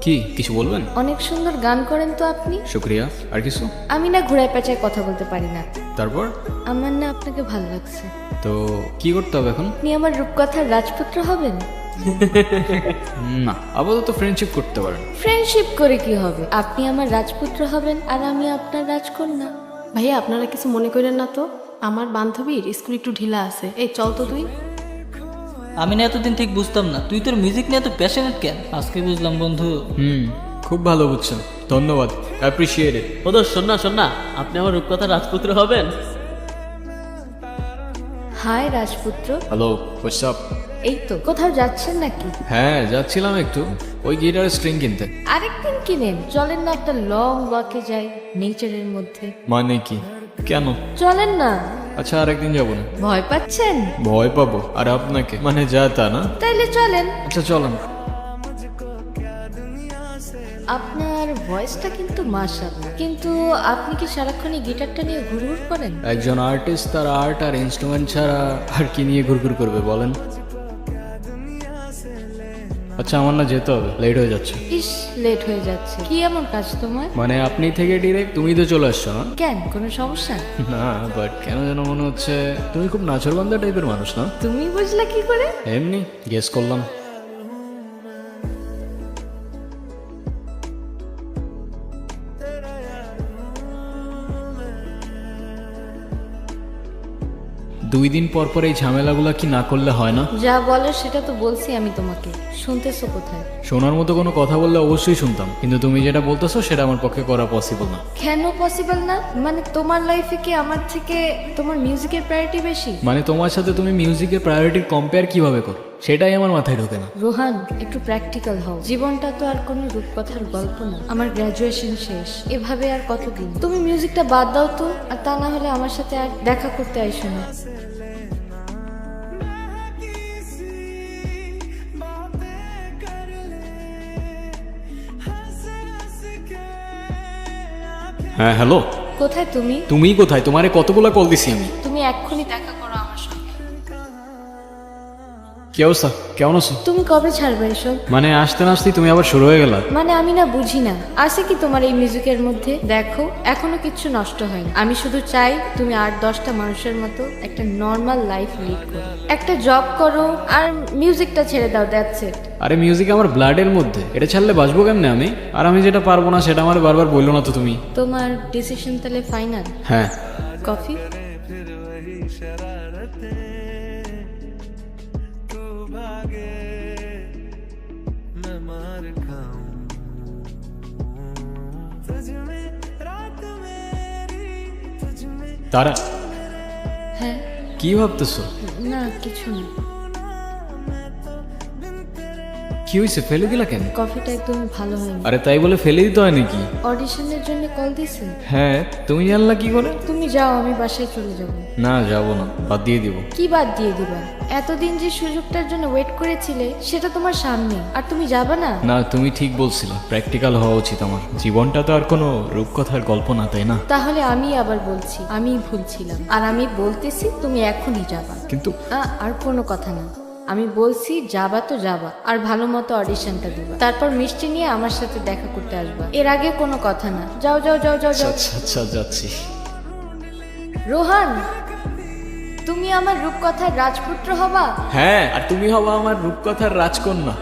কি কিছু বলবেন? অনেক সুন্দর গান করেন তো আপনি। শুক্রিয়া। আর কিছু? আমি না ঘুরায় পেঁচায় কথা বলতে পারি না। তারপর? আমার না আপনাকে ভালো লাগছে। তো কি করতে হবে এখন? আপনি আমার রূপকথার রাজপুত্র হবেন। না, আপাতত ফ্রেন্ডশিপ করতে পারেন। ফ্রেন্ডশিপ করে কি হবে? আপনি আমার রাজপুত্র হবেন আর আমি আপনার রাজকন্যা। ভাইয়া আপনারা কিছু মনে করেন না তো, আমার বান্ধবীর স্কুল একটু ঢিলা আছে। এই চল তো তুই। আমি না এতদিন ঠিক বুঝতাম না তুই তোর মিউজিক নিয়ে এত প্যাশনেট কেন, আজকে বুঝলাম বন্ধু। খুব ভালো বুঝছেন, ধন্যবাদ, অ্যাপ্রিসিয়েট ইট। ও দোষ, শোন না, আপনি আমার রূপকথার রাজপুত্র হবেন। হাই রাজপুত্র। Hello, what's up? এই তো কোথাও যাচ্ছেন নাকি? হ্যাঁ, যাচ্ছিলাম একটু ওই গিটারের স্ট্রিং কিনতে। আরেকদিন কিনেন, চলেন না একটা লং ওয়াকে যাই নেচারের মধ্যে। মানে কি? কেন? চলেন না। আচ্ছা, আরেকদিন যাবো না। ভয় পাচ্ছেন? ভয় পাবো আর আপনাকে? মানে যা তা না। তাইলে চলেন। আচ্ছা চলেন। আপনার ভয়েসটা কিন্তু মাশাআল্লাহ, কিন্তু আপনি কি সারাক্ষণ গিটারটা নিয়ে ঘুরঘুর করেন? একজন আর্টিস্ট তার আর্ট আর ইনস্ট্রুমেন্ট ছাড়া আর কি নিয়ে ঘুরঘুর করবে বলেন? আচ্ছা, আমার না যেতে হবে, লেট হয়ে যাচ্ছে। ইস, লেট হয়ে যাচ্ছে। কি এমন কাজ তোমার? মানে আপনি থেকে ডিরেক্ট তুমি তো চলে আসছো না? কেন, কোনো সমস্যা? না, বাট কেন যেন মনে হচ্ছে তুমি খুব নাচরবান্ধা টাইপের মানুষ না? তুমি বুঝলা কি করে? এমনি গেস করলাম। দুই দিন পর পর এই ঝামেলাগুলো কি না করলে হয় না? যা বলো সেটা তো বলছি আমি তোমাকে, শুনতেছো কোথায়? শোনার মতো কোনো কথা বললে অবশ্যই শুনতাম, কিন্তু তুমি যেটা বলতেছো সেটা আমার পক্ষে করা পসিবল না। কেন পসিবল না? মানে তোমার লাইফে কি আমার থেকে তোমার মিউজিকের প্রায়োরিটি বেশি? মানে তোমার সাথে তুমি মিউজিকের প্রায়োরিটির কম্পেয়ার কিভাবে করো সেটাই আমার মাথায় ঢোকে না। রোহান, একটু প্র্যাকটিক্যাল হও। জীবনটা তো আর কোনো রূপকথার গল্প না। আমার গ্র্যাজুয়েশন শেষ, এভাবে আর কতদিন? তুমি মিউজিকটা বাদ দাও তো, আর তা না হলে আমার সাথে আর দেখা করতে আইসো না। হ্যাঁ, হ্যালো। কোথায় তুমি? তুমি কোথায়? তোমারে কতগুলো কল দিছি আমি। তুমি এক্ষুনি দেখা করো আমার সঙ্গে। কি অবস্থা, কেমন আছো? তুমি কবে ছাড়বে এসব? মানে আসতে না আসতেই তুমি আবার শুরু হয়ে গেলা। মানে আমি না বুঝি না, আছে কি তোমার এই মিউজিকের মধ্যে? দেখো, এখনো কিচ্ছু নষ্ট হয়নি। আমি শুধু চাই তুমি 8-10টা মানুষের মতো একটা নর্মাল লাইফ লিড করো, একটা জব করো, আর মিউজিকটা ছেড়ে দাও। That's it. আরে মিউজিক আমার ব্লাডের মধ্যে, এটা ছাড়লে বাঁচবো কেমনে আমি? আর আমি যেটা পারবো না সেটা আমার বারবার বললো না তো তুমি। তোমার ডিসিশন তাহলে ফাইনাল? হ্যাঁ। কফি? তারা হ্যাঁ। কি ভাবতেছো? না, কিছু না। কি হয়েছে, ফেলে দিলা কেন? কফিটা একদমই ভালো হয়নি। আরে তাই বলে ফেলে দিতে হয় নাকি? অডিশনের জন্য কল দিছে? হ্যাঁ, তুমি জানলা কি করে? তুমি যাও, আমি বাসায় চলে যাব। না, যাবো না, বাদ দিয়ে দিব। কি বাদ দিয়ে দিবা? এতদিন যে সুযোগটার জন্য ওয়েট করেছিলে সেটা তোমার সামনে, আর তুমি যাবে না? না, তুমি ঠিক বলছিলে, প্র্যাকটিক্যাল হওয়া উচিত আমার। জীবনটা তো আর কোনো রূপকথার গল্প না, তাই না? তাহলে আমি আবার বলছি, আমি ভুল ছিলাম, আর আমি বলতেছি তুমি এখনই যাবা। কিন্তু আর কোনো কথা না, আমি বলছি যাবা তো যাবা, আর ভালো মতো অডিশনটা দিবা, তারপর মিষ্টি নিয়ে আমার সাথে দেখা করতে আসবা। এর আগে কোনো কথা না। যাও যাও যাও যাও যাও। আচ্ছা আচ্ছা, যাচ্ছি। রোহান, তুমি আমার রূপকথার রাজপুত্র হবা। হ্যাঁ, আর তুমি হবা আমার রূপকথার রাজকন্যা।